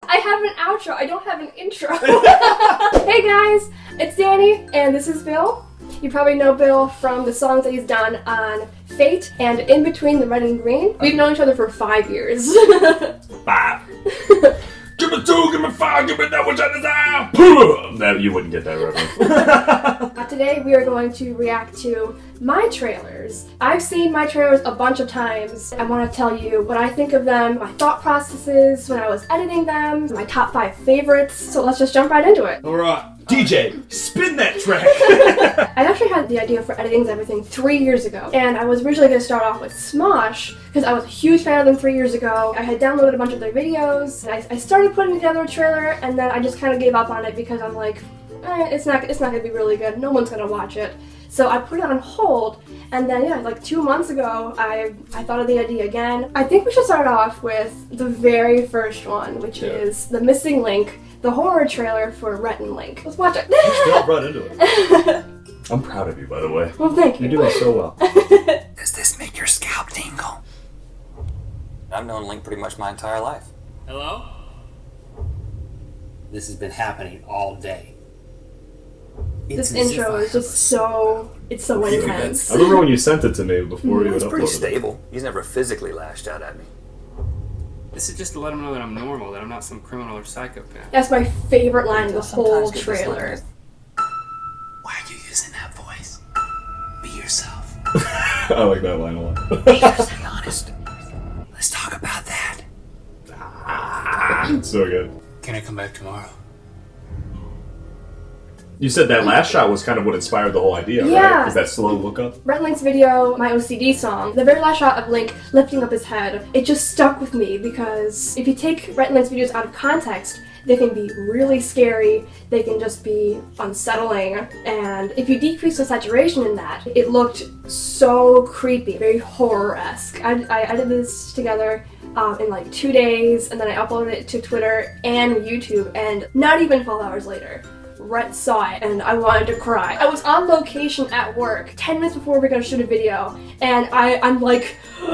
I have an outro, I don't have an intro. Hey guys, it's Danny, and this is Bill. You probably know Bill from the songs that he's done on Fate and In Between the Red and Green. We've known each other for 5 years. 5. Give me 2, give me 5, give me that which I desire. No, you wouldn't get that reference. Today we are going to react to my trailers. I've seen my trailers a bunch of times. I want to tell you what I think of them, my thought processes when I was editing them, my top 5 favorites. So let's just jump right into it. Alright. DJ, spin that track! I actually had the idea for Editing Everything 3 years ago, and I was originally going to start off with Smosh, because I was a huge fan of them 3 years ago. I had downloaded a bunch of their videos, and I started putting together a trailer, and then I just kind of gave up on it because I'm like, it's not going to be really good, no one's going to watch it. So I put it on hold, and then yeah, like 2 months ago, I thought of the idea again. I think we should start off with the very first one, which is The Missing Link, the horror trailer for Rhett and Link. Let's watch it. You still brought into it. I'm proud of you, by the way. Well, thank you. You're doing so well. Does this make your scalp tingle? I've known Link pretty much my entire life. Hello? This has been happening all day. This intro is just so, it's so intense. I remember when you sent it to me before you had It's pretty uploaded stable. He's never physically lashed out at me. This is just to let him know that I'm normal, that I'm not some criminal or psychopath. That's my favorite line of the whole trailer. Why are you using that voice? Be yourself. I like that line a lot. Be honest. Let's talk about that. It's so good. Can I come back tomorrow? You said that last shot was kind of what inspired the whole idea, Yeah. right? Is that slow look up? Rhett and Link's video, My OCD song, the very last shot of Link lifting up his head, it just stuck with me because if you take Rhett and Link's videos out of context, they can be really scary, they can just be unsettling, and if you decrease the saturation in that, it looked so creepy, very horror-esque. I did this together in like 2 days, and then I uploaded it to Twitter and YouTube, and not even 12 hours later, Rhett saw it, and I wanted to cry. I was on location at work 10 minutes before we were gonna shoot a video, and I'm like, She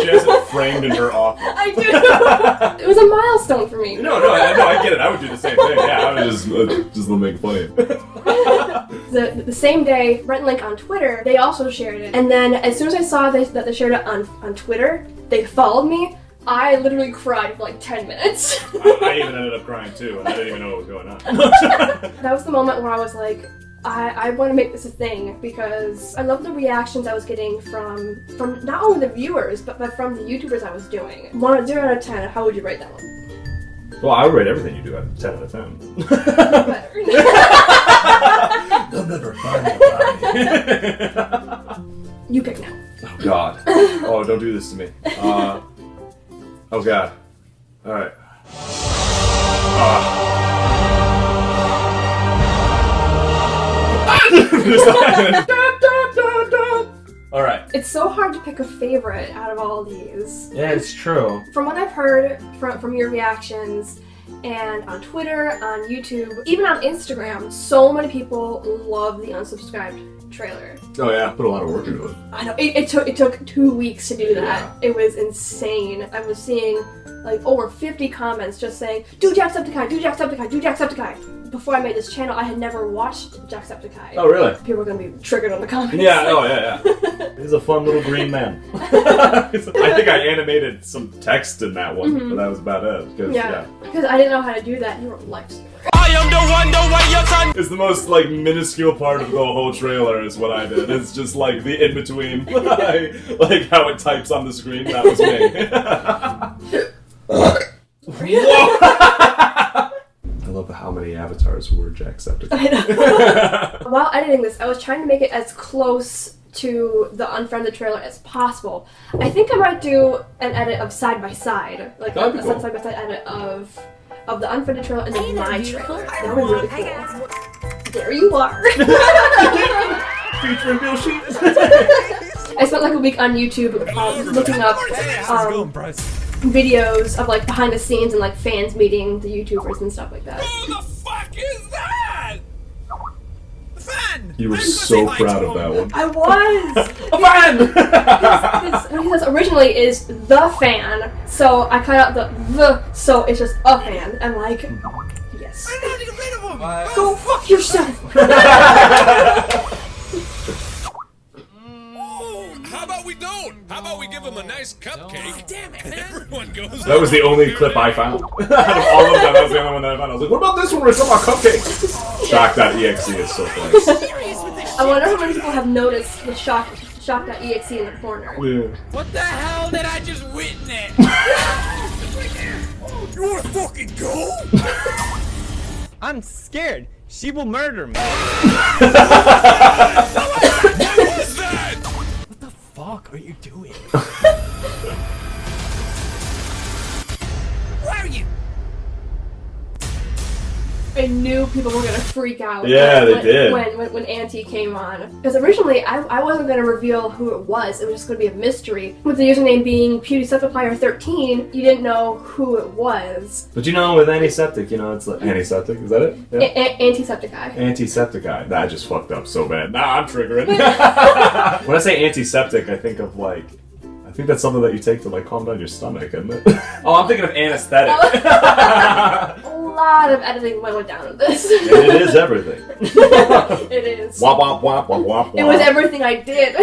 has it framed in her office. I do. It was a milestone for me. No, I get it. I would do the same thing. Yeah, I would just make fun of it. The same day, Rhett and Link on Twitter, they also shared it, and then as soon as I saw that they shared it on Twitter, they followed me. I literally cried for like 10 minutes. I even ended up crying too, and I didn't even know what was going on. That was the moment where I was like, I want to make this a thing because I love the reactions I was getting from not only the viewers, but from the YouTubers I was doing. 0 out of 10, how would you rate that one? Well, I would rate everything you do at 10 out of 10. Better. They'll never find me. You pick now. Oh God. Oh, don't do this to me. Oh God. Alright. Alright. It's so hard to pick a favorite out of all these. Yeah, it's true. From what I've heard from your reactions, and on Twitter, on YouTube, even on Instagram, so many people love the unsubscribed trailer. Oh yeah, put a lot of work into it. I know, it took 2 weeks to do that. Yeah. It was insane. I was seeing like over 50 comments just saying, do Jacksepticeye, do Jacksepticeye, do Jacksepticeye. Before I made this channel, I had never watched Jacksepticeye. Oh really? People are gonna be triggered on the comments. Yeah, oh yeah. He's a fun little green man. I think I animated some text in that one, but that was about it. Because I didn't know how to do that. You were a lifesaver. I am the one, the way your son. It's the most like minuscule part of the whole trailer is what I did. It's just like the in between, like how it types on the screen. That was me. Whoa! I love how many avatars were Jacksepticeye. I know. While editing this, I was trying to make it as close to the Unfriended trailer as possible. I think I might do an edit of side by side, like That'd be a cool. side by side edit of the Unfriended trailer and then my trailer. That would be really cool. There you are. Featuring Bill Schieb. I spent like a week on YouTube looking up videos of like behind the scenes and like fans meeting the YouTubers and stuff like that. Who the fuck is that? Fan! You were so proud of that one. I was! A fan! What he says originally is the fan, so I cut out the so it's just a fan. I'm like, yes. I know how to get rid of him! Go fuck yourself! How about we don't? How about we give him a nice cupcake? Damn it, man. Everyone goes. That was the only clip I found. Out of all of them, that was the only one that I found. I was like, what about this one where it's about cupcakes? Shock.exe is so funny. I wonder how many people have noticed the shock.exe in the corner. Yeah. What the hell did I just witness? You wanna fucking go? I'm scared. She will murder me. What was that? What the fuck are you doing? Where are you? I knew people were gonna freak out. Yeah, they did. When Auntie came on, because originally I wasn't gonna reveal who it was. It was just gonna be a mystery. With the username being PewDieSepticPlayer13, you didn't know who it was. But you know, with antiseptic, you know, it's like antiseptic. Is that it? Yeah. Antisepticeye. Antisepticeye. That just fucked up so bad. Nah, I'm triggering. When I say antiseptic, I think of like. I think that's something that you take to like calm down your stomach, isn't it? Oh, I'm thinking of anesthetic. A lot of editing went down with this. And it is everything. It is. Wop wop wop wop wop. It was everything I did.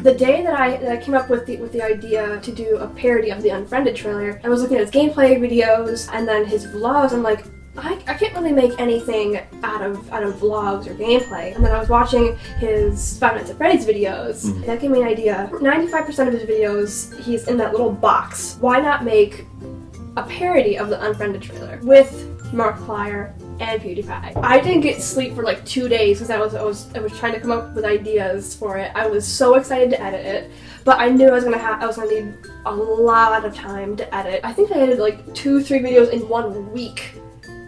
The day that I came up with the idea to do a parody of the Unfriended trailer, I was looking at his gameplay videos and then his vlogs. I'm like, I can't really make anything out of vlogs or gameplay. And then I was watching his 5 Nights at Freddy's videos. That gave me an idea. 95% of his videos, he's in that little box. Why not make a parody of the Unfriended trailer with Markiplier and PewDiePie? I didn't get sleep for like 2 days because I was trying to come up with ideas for it. I was so excited to edit it, but I knew I was gonna need a lot of time to edit. I think I edited like 2-3 videos in 1 week.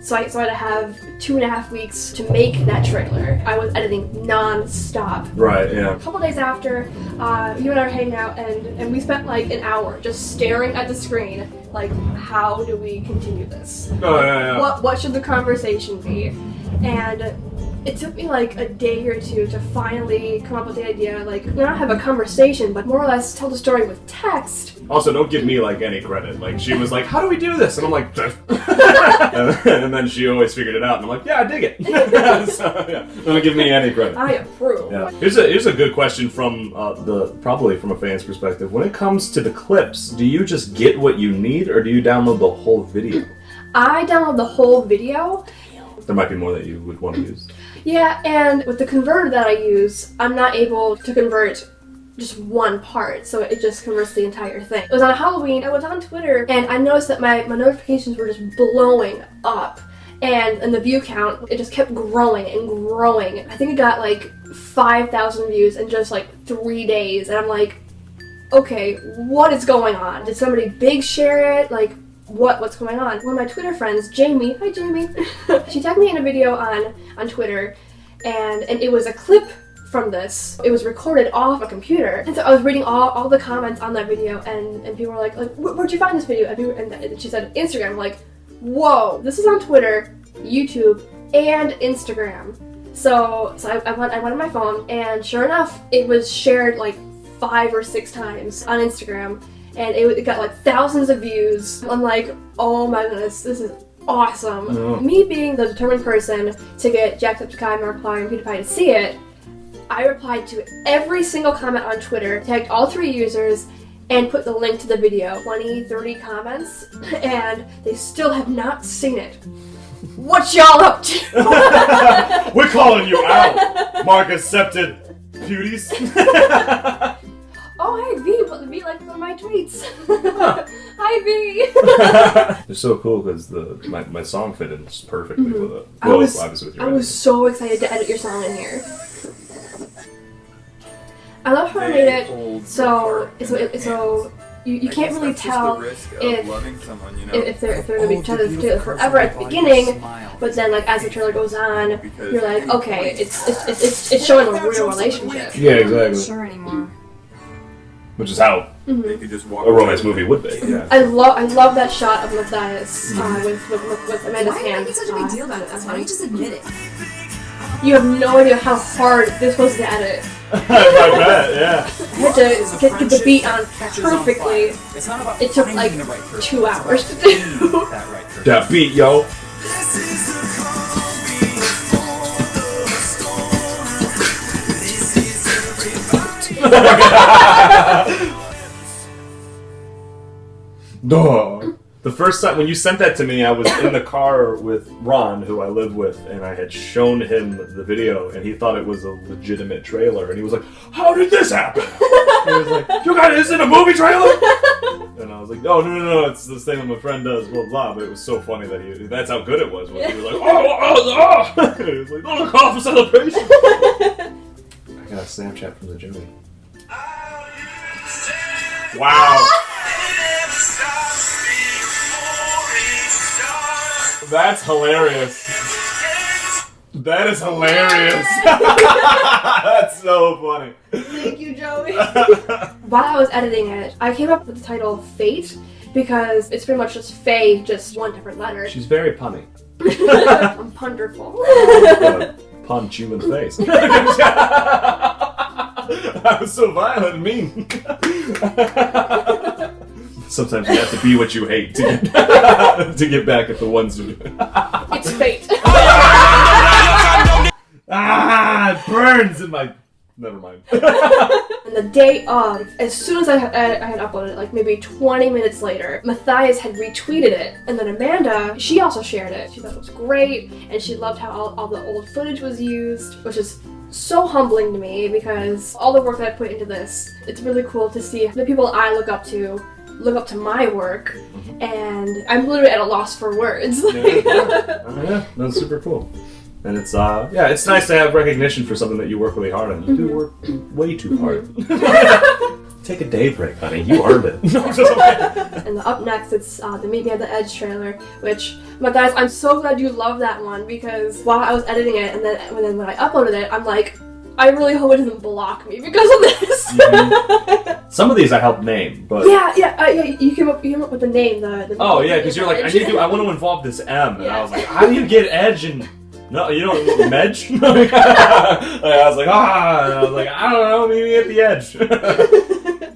So I had to have 2.5 weeks to make that trailer. I was editing non-stop. Right, yeah. A couple days after, you and I were hanging out, and we spent like an hour just staring at the screen, like, how do we continue this? Oh, yeah. What should the conversation be? And it took me like a day or two to finally come up with the idea, like, not have a conversation, but more or less tell the story with text. Also, don't give me like any credit. Like, she was like, how do we do this? And I'm like, and then she always figured it out, and I'm like, yeah, I dig it. So, yeah, don't give me any credit. I approve. Yeah. Here's a good question from probably from a fan's perspective. When it comes to the clips, do you just get what you need, or do you download the whole video? I download the whole video. There might be more that you would want to use. Yeah, and with the converter that I use, I'm not able to convert just one part, so it just converts the entire thing. It was on Halloween, I was on Twitter, and I noticed that my notifications were just blowing up. And the view count, it just kept growing and growing. I think it got like 5,000 views in just like 3 days, and I'm like, okay, what is going on? Did somebody big share it? Like, what's going on? One of my Twitter friends, Jamie, hi Jamie, she tagged me in a video on Twitter, and it was a clip from this. It was recorded off a computer, and so I was reading all the comments on that video, and people were like, where'd you find this video? And she said Instagram. I'm like, whoa, this is on Twitter, YouTube, and Instagram. So I went on my phone, and sure enough, it was shared like 5 or 6 times on Instagram, and it got like thousands of views. I'm like, oh my goodness, this is awesome. Oh. Me being the determined person to get Jacksepticeye, Markiplier, and PewDiePie to see it, I replied to every single comment on Twitter, tagged all 3 users, and put the link to the video. 20, 30 comments, and they still have not seen it. What y'all up to? We're calling you out, Mark accepted beauties. Oh, hey V liked one of my tweets. Hi V. They're so cool because my song fit in perfectly with it. I Well, was obviously with your I was so excited to edit your song in here. I love how I made it so you can't really tell if they're gonna be together forever at the beginning, but then like as the trailer goes on, you're like, okay, it's showing a real relationship. Yeah, exactly. Sure anymore. Which is how They could just walk A romance movie would be. Yeah. I love that shot of Matthias with Amanda's Why are you hand. making such a big deal about this? Why don't you just admit it? You have no idea how hard this was to edit. I bet. Yeah. I had to get the beat on perfectly. It's not about It took finding like the right person. 2 hours to do. That right person. That beat, yo. Duh. The first time when you sent that to me, I was in the car with Ron, who I live with, and I had shown him the video, and he thought it was a legitimate trailer, and he was like, "How did this happen?" He was like, "You got this in a movie trailer?" And I was like, "Oh no, it's this thing that my friend does, blah blah." But it was so funny that that's how good it was. When he was like, "Oh!" He was like, "Oh, the call for celebration." I got a Snapchat from the Jimmy. Wow. That's hilarious. That is hilarious. That's so funny. Thank you, Joey. While I was editing it, I came up with the title Fate because it's pretty much just Faye, just one different letter. She's very punny. I'm punderful. Punch you in the face. I was so violent and mean. Sometimes you have to be what you hate to get back at the ones who. It's fate. It burns in my. Never mind. And the day of, as soon as I had uploaded it, like maybe 20 minutes later, Matthias had retweeted it, and then Amanda, she also shared it. She thought it was great, and she loved how all the old footage was used, which is so humbling to me because all the work that I put into this, it's really cool to see the people I look up to my work, and I'm literally at a loss for words. Yeah, that's super cool. And it's it's nice to have recognition for something that you work really hard on. You do work way too hard. Take a day break, honey. You earned it. And up next, it's the Meet Me at the Edge trailer, which, Matthias, I'm so glad you love that one because while I was editing it, and then when I uploaded it, I'm like, I really hope it doesn't block me because of this. Some of these I helped name, but Yeah. You came up with the name. The oh yeah, because you're like, I want to involve this M, and I was like, how do you get Edge and no, you don't Medge? I was like, and I was like, I don't know, maybe at the Edge.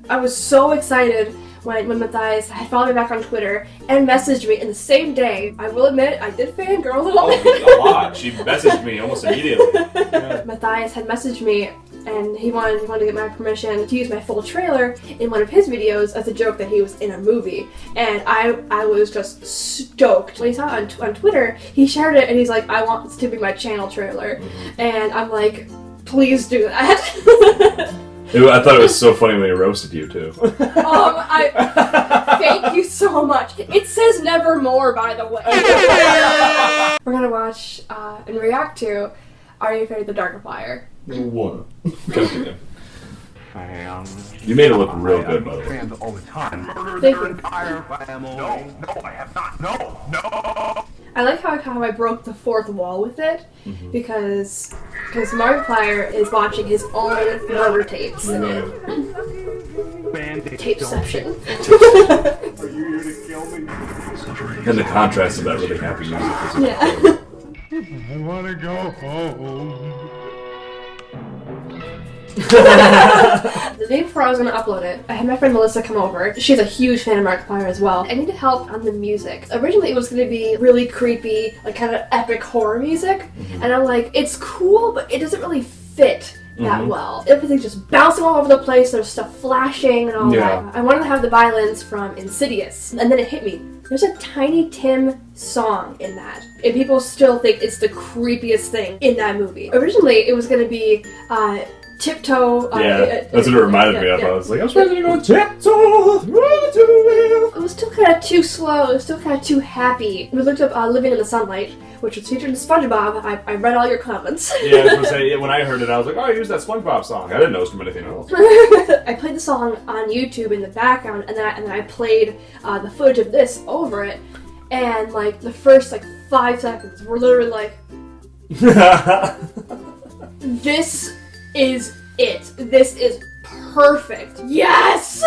I was so excited when Matthias had followed me back on Twitter and messaged me in the same day. I will admit, I did fangirl a little bit. A lot. She messaged me almost immediately. Yeah. Matthias had messaged me, and he wanted to get my permission to use my full trailer in one of his videos as a joke that he was in a movie. And I was just stoked. When he saw it on Twitter, he shared it, and he's like, I want this to be my channel trailer. And I'm like, please do that. I thought it was so funny when he roasted you too. Thank you so much. It says nevermore, by the way. We're gonna watch and react to Are You Afraid of the Dark Fire? One. You made it look real good, by the way. All the time. Thank you. Entire family. No, I have not. No. I like how I broke the fourth wall with it because Markiplier is watching his own murder tapes. Tapeception. Are you here to kill me? And the contrast of that really happy music. Yeah. I want to go home. The day before I was going to upload it, I had my friend Melissa come over. She's a huge fan of Markiplier as well. I needed help on the music. Originally it was going to be really creepy, like kind of epic horror music. And I'm like, it's cool, but it doesn't really fit that well. Everything's just bouncing all over the place, there's stuff flashing and all that. I wanted to have the violins from Insidious. And then it hit me. There's a Tiny Tim song in that. And people still think it's the creepiest thing in that movie. Originally it was going to be Tiptoe. That's what it reminded me of. I was like, I was ready to go tiptoe through the It was still kind of too slow. It was still kind of too happy. We looked up Living in the Sunlight, which was featured in SpongeBob. I read all your comments. Yeah, I was gonna say, when I heard it, I was like, oh, I used that SpongeBob song. I didn't know it was from anything else. I played the song on YouTube in the background, and then I played the footage of this over it. And like the first 5 seconds were literally like, this is it. This is perfect. Yes!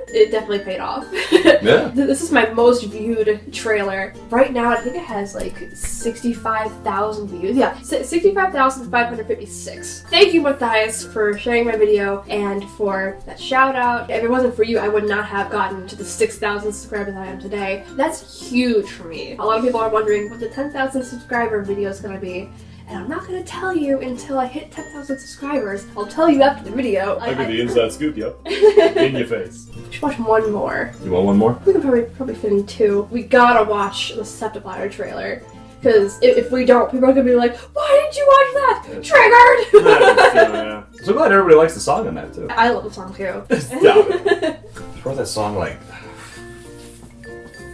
It definitely paid off. Yeah. This is my most viewed trailer. Right now, I think it has like 65,000 views. Yeah, 65,556. Thank you, Matthias, for sharing my video and for that shout out. If it wasn't for you, I would not have gotten to the 6,000 subscribers I am today. That's huge for me. A lot of people are wondering what the 10,000 subscriber video is going to be. And I'm not going to tell you until I hit 10,000 subscribers. I'll tell you after the video. I'll give you the inside scoop, yep. In your face. We should watch one more. You want one more? We can probably fit in two. We gotta watch the Septiplier trailer. Because if we don't, people are gonna be like, why didn't you watch that? Triggered! Yeah. So glad everybody likes the song on that, too. I love the song too. Stop it. I wrote that song like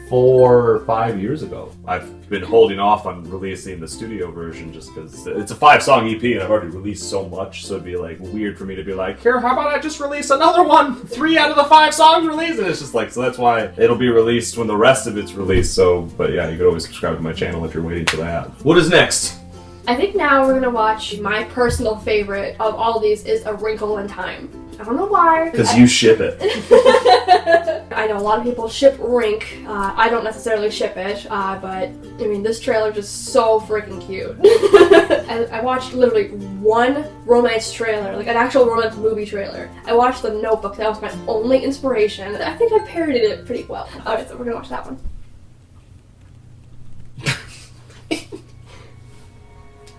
4 or 5 years ago. I've been holding off on releasing the studio version just because it's a 5-song EP and I've already released so much, so it'd be like weird for me to be like, here, how about I just release another one? 3 out of the 5 songs released, and it's just like, so that's why it'll be released when the rest of it's released. So, but yeah, you could always subscribe to my channel if you're waiting for that. What is next? I think now we're gonna watch my personal favorite of all of these is A Wrinkle in Time. I don't know why. Because you ship it. I know a lot of people ship Rink. I don't necessarily ship it, but I mean, this trailer is just so freaking cute. I watched literally one romance trailer, like an actual romance movie trailer. I watched The Notebook. That was my only inspiration. I think I parodied it pretty well. Alright, so we're gonna watch that one.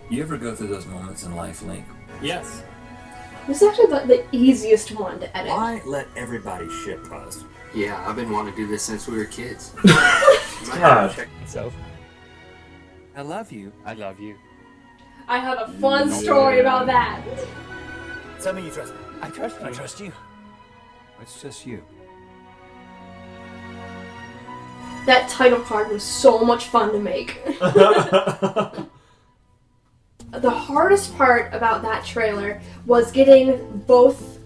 You ever go through those moments in life, Link? Yes. This is actually the easiest one to edit. Why let everybody ship us? Yeah, I've been wanting to do this since we were kids. God. So, I love you. I love you. I have a fun story about that. Tell me you trust me. I trust you. I trust you. It's just you. That title card was so much fun to make. The hardest part about that trailer was getting both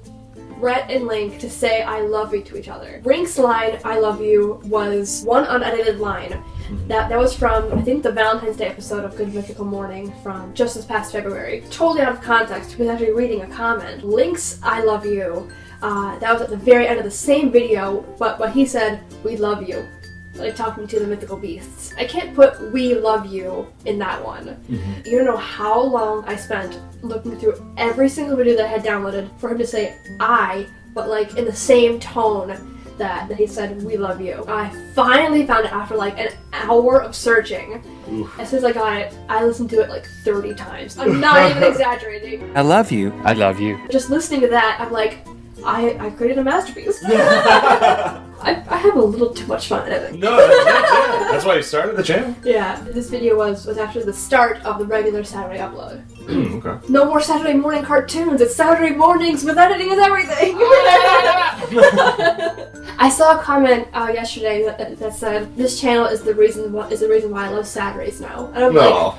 Rhett and Link to say I love you to each other. Rink's line, I love you, was one unedited line. That was from, I think, the Valentine's Day episode of Good Mythical Morning from just this past February. Totally out of context, he was actually reading a comment. Link's I love you, that was at the very end of the same video, but he said, we love you. Like talking to the mythical beasts. I can't put "we love you" in that one. You don't know how long I spent looking through every single video that I had downloaded for him to say "I," but like in the same tone that he said "we love you." I finally found it after like an hour of searching. Oof. As soon as I got it, I listened to it like 30 times. I'm not even exaggerating. I love you. I love you. Just listening to that, I'm like, I created a masterpiece. I have a little too much fun editing. No, that's why you started the channel. Yeah, this video was actually the start of the regular Saturday upload. Okay. No more Saturday morning cartoons. It's Saturday mornings with editing and everything. I saw a comment yesterday that said this channel is the reason why I love Saturdays now, and I'm like,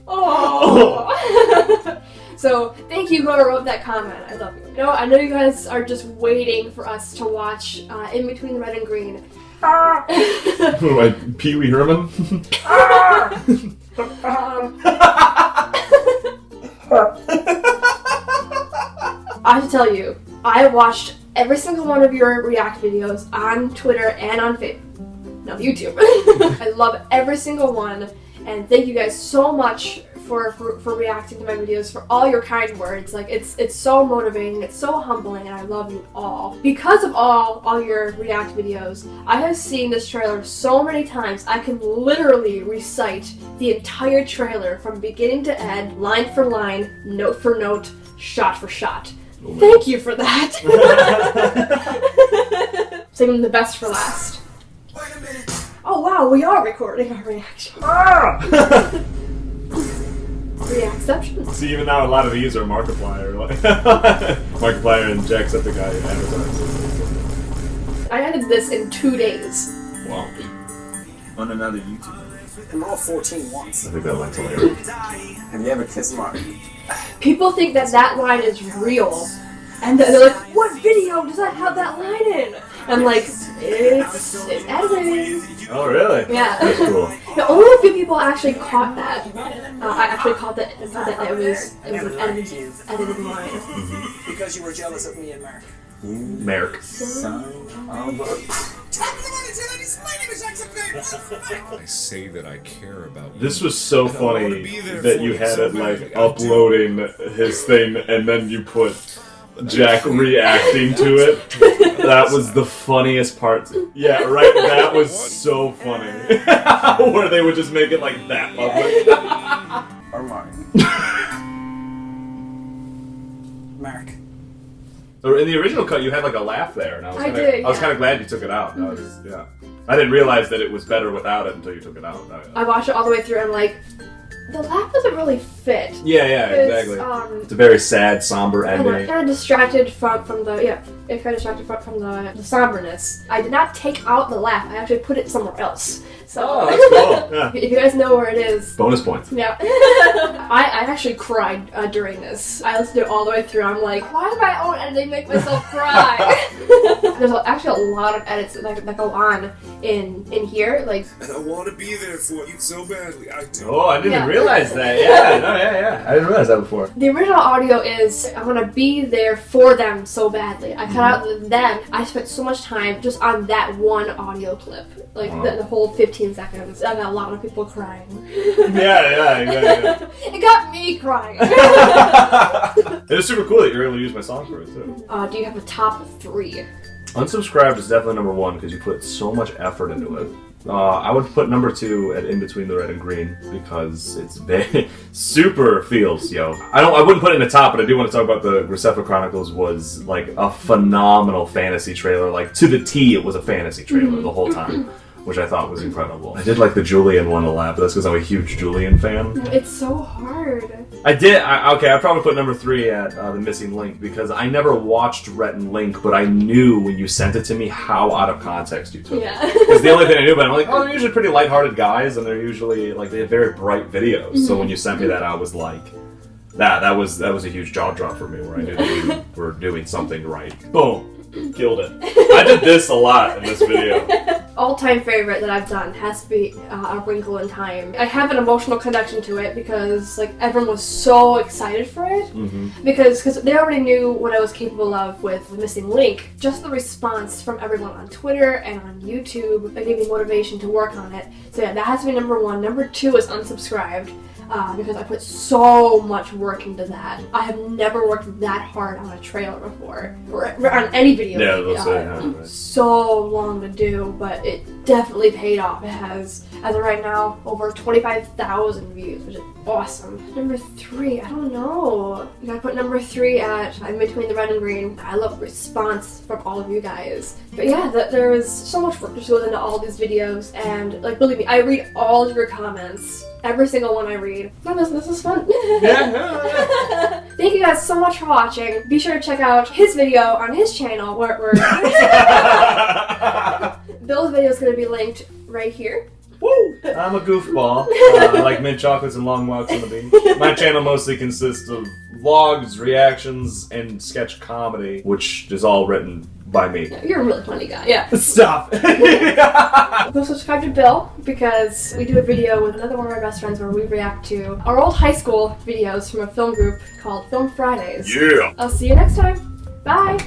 oh. So thank you, whoever wrote that comment. I love you. I know you guys are just waiting for us to watch In Between Red and Green. Like Pee Wee Herman. I have to tell you, I watched every single one of your React videos on Twitter and on YouTube. I love every single one, and thank you guys so much for reacting to my videos, for all your kind words. Like it's so motivating, it's so humbling, and I love you all. Because of all your React videos, I have seen this trailer so many times I can literally recite the entire trailer from beginning to end, line for line, note for note, shot for shot. Thank you for that. Saving the best for last. Wait a minute. Oh wow, we are recording our reaction. Reactception. See, even now a lot of these are Markiplier. Markiplier and Jacksepticeye advertisements. I edited this in 2 days. Wow. On another YouTube. And we're all 14 once. I think that line's hilarious. Have you ever kissed Mark? People think that line is real. And they're like, what video does that have that line in? I'm like, it's editing. Oh, really? Yeah. That's cool. The only a few people actually caught that. I actually caught that it was an edited line. Because you were jealous of me and Mark. Merrick. I say that I care about you. This was so funny that you had it like uploading his thing and then you put Jack reacting to it. That was the funniest part. Yeah, right? That was so funny. Where they would just make it like that public. Or Mark. Mark. So in the original cut, you had like a laugh there, and I was yeah. kind of glad you took it out. Yeah, I didn't realize that it was better without it until you took it out. I watched it all the way through, and I'm like, the laugh doesn't really fit. Yeah, exactly. It's a very sad, somber ending. Kind of distracted from the it kind of distracted from the somberness. I did not take out the laugh. I actually put it somewhere else. So that's cool. Yeah. If you guys know where it is. Bonus points. Yeah. I actually cried during this. I listened to it all the way through. I'm like, why did my own editing make myself cry? There's actually a lot of edits that go on in here. Like, And I want to be there for you so badly. I do. Oh, I didn't realize that. Yeah, I didn't realize that before. The original audio is, I want to be there for them so badly. I cut out the them. I spent so much time just on that one audio clip. Like, the whole 15 seconds. I got a lot of people crying. Yeah. It got me crying. It was super cool that you were able to use my song for it, too. Do you have a top 3? Unsubscribed is definitely number 1 because you put so much effort into it. I would put number 2 at In Between the Red and Green because it's very super feels, yo. I wouldn't put it in the top, but I do want to talk about the Graceffa Chronicles was like a phenomenal fantasy trailer. Like to the T, it was a fantasy trailer the whole time, which I thought was incredible. I did like the Julian one a lot, but that's because I'm a huge Julian fan. It's so hard. I'd probably put number 3 at The Missing Link because I never watched Rhett and Link, but I knew when you sent it to me how out of context you took it. It's the only thing I knew, but I'm like, oh, they're usually pretty lighthearted guys, and they're usually, like, they have very bright videos. So when you sent me that, I was like, that was a huge jaw drop for me, where I knew that you were doing something right. Boom. Killed it. I did this a lot in this video. All-time favorite that I've done has to be A Wrinkle in Time. I have an emotional connection to it because like everyone was so excited for it because they already knew what I was capable of with The Missing Link. Just the response from everyone on Twitter and on YouTube that gave me motivation to work on it. So yeah, that has to be number 1. Number 2 is Unsubscribed. Because I put so much work into that. I have never worked that hard on a trailer before, or on any video. Yeah, so long to do, but it definitely paid off. It has, as of right now, over 25,000 views, which is awesome. Number 3, I don't know. You gotta put number 3 at In Between the Red and Green. I love the response from all of you guys. But yeah, there is so much work that goes into all these videos, and like believe me, I read all of your comments. Every single one I read. Oh, this is fun. Thank you guys so much for watching. Be sure to check out his video on his channel where Bill's video is going to be linked right here. Woo! I'm a goofball. I like mint chocolates and long walks on the beach. My channel mostly consists of vlogs, reactions, and sketch comedy, which is all written by me. Yeah, you're a really funny guy. Yeah. Stop! Go subscribe to Bill because we do a video with another one of our best friends where we react to our old high school videos from a film group called Film Fridays. Yeah! I'll see you next time. Bye!